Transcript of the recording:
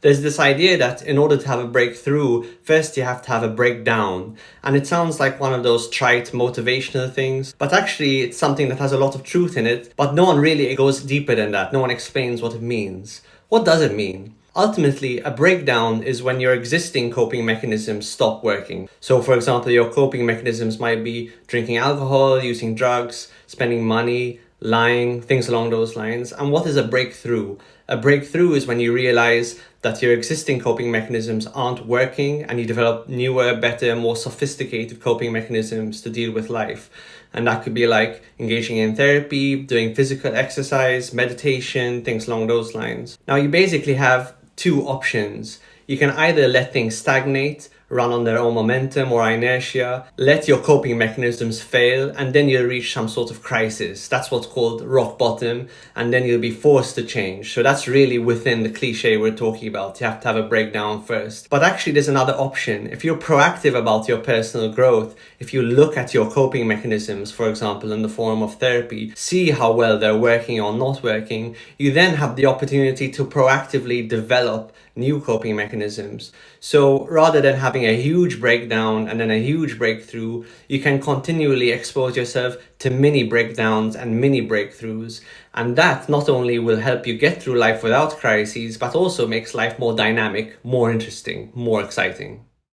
There's this idea that in order to have a breakthrough, first you have to have a breakdown. And it sounds like one of those trite motivational things, but actually it's something that has a lot of truth in it, but no one really goes deeper than that. No one explains what it means. What does it mean? Ultimately, a breakdown is when your existing coping mechanisms stop working. So for example, your coping mechanisms might be drinking alcohol, using drugs, spending money, lying, things along those lines. And what is a breakthrough? A breakthrough is when you realize that your existing coping mechanisms aren't working and you develop newer, better, more sophisticated coping mechanisms to deal with life. And that could be like engaging in therapy, doing physical exercise, meditation, things along those lines. Now you basically have two options. You can either let things stagnate, run on their own momentum or inertia, let your coping mechanisms fail, and then you'll reach some sort of crisis. That's what's called rock bottom, and then you'll be forced to change. So that's really within the cliche we're talking about. You have to have a breakdown first. But actually there's another option. If you're proactive about your personal growth, if you look at your coping mechanisms, for example, in the form of therapy, see how well they're working or not working, you then have the opportunity to proactively develop new coping mechanisms. So rather than having a huge breakdown and then a huge breakthrough, you can continually expose yourself to mini breakdowns and mini breakthroughs. And that not only will help you get through life without crises, but also makes life more dynamic, more interesting, more exciting.